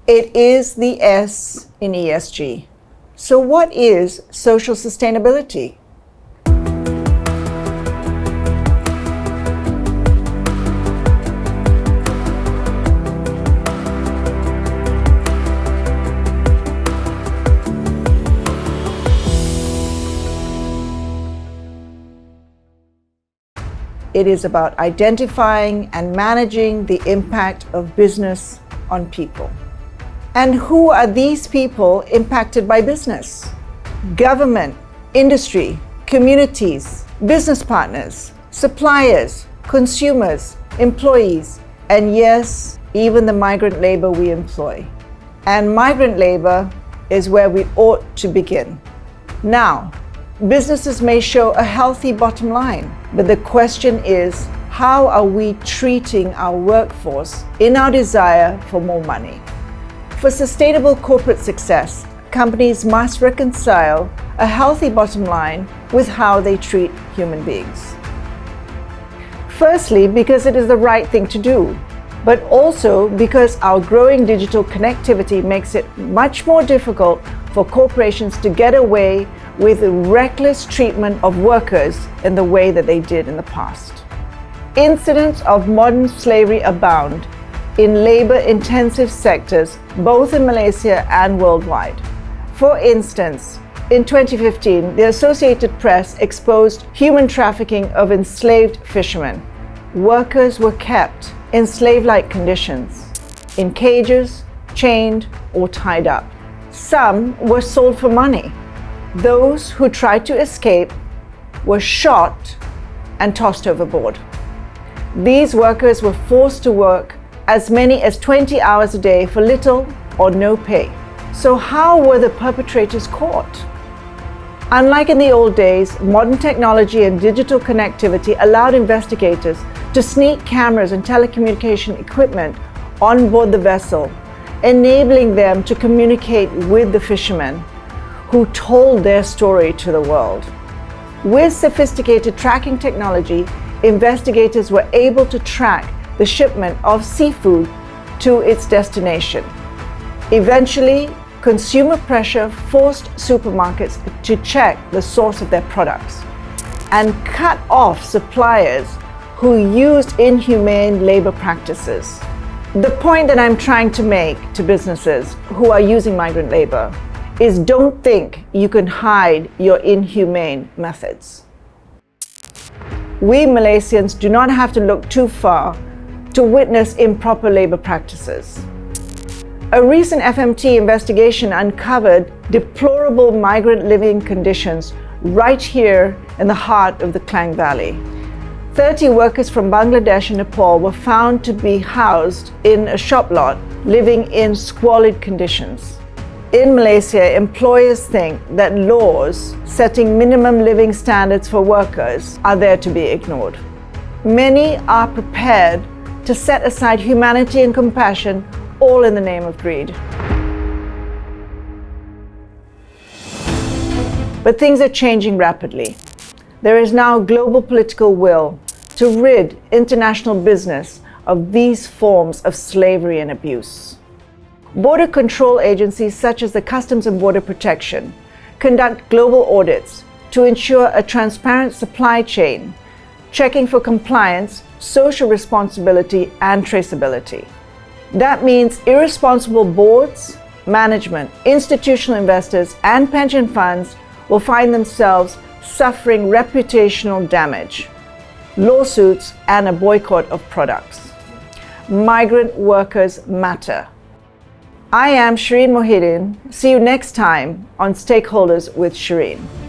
It is the S in ESG. So what is social sustainability? It is about identifying and managing the impact of business on people. And who are these people impacted by business? Government, industry, communities, business partners, suppliers, consumers, employees, and yes, even the migrant labor we employ. And migrant labor is where we ought to begin. Now, businesses may show a healthy bottom line, but the question is, how are we treating our workforce in our desire for more money? For sustainable corporate success, companies must reconcile a healthy bottom line with how they treat human beings. Firstly, because it is the right thing to do, but also because our growing digital connectivity makes it much more difficult for corporations to get away with reckless treatment of workers in the way that they did in the past. Incidents of modern slavery abound in labor-intensive sectors, both in Malaysia and worldwide. For instance, in 2015, the Associated Press exposed human trafficking of enslaved fishermen. Workers were kept in slave-like conditions, in cages, chained, or tied up. Some were sold for money. Those who tried to escape were shot and tossed overboard. These workers were forced to work as many as 20 hours a day for little or no pay. So how were the perpetrators caught? Unlike in the old days, modern technology and digital connectivity allowed investigators to sneak cameras and telecommunication equipment on board the vessel, enabling them to communicate with the fishermen who told their story to the world. With sophisticated tracking technology, investigators were able to track the shipment of seafood to its destination. Eventually, consumer pressure forced supermarkets to check the source of their products and cut off suppliers who used inhumane labor practices. The point that I'm trying to make to businesses who are using migrant labor is don't think you can hide your inhumane methods. We Malaysians do not have to look too far to witness improper labor practices. A recent FMT investigation uncovered deplorable migrant living conditions right here in the heart of the Klang Valley. 30 workers from Bangladesh and Nepal were found to be housed in a shop lot, living in squalid conditions. In Malaysia, employers think that laws setting minimum living standards for workers are there to be ignored. Many are prepared to set aside humanity and compassion, all in the name of greed. But things are changing rapidly. There is now global political will to rid international business of these forms of slavery and abuse. Border control agencies such as the Customs and Border Protection conduct global audits to ensure a transparent supply chain, checking for compliance, social responsibility, and traceability. That means irresponsible boards, management, institutional investors, and pension funds will find themselves suffering reputational damage, lawsuits, and a boycott of products. Migrant workers matter. I am Shireen Muhiudeen. See you next time on Stakeholders with Shireen.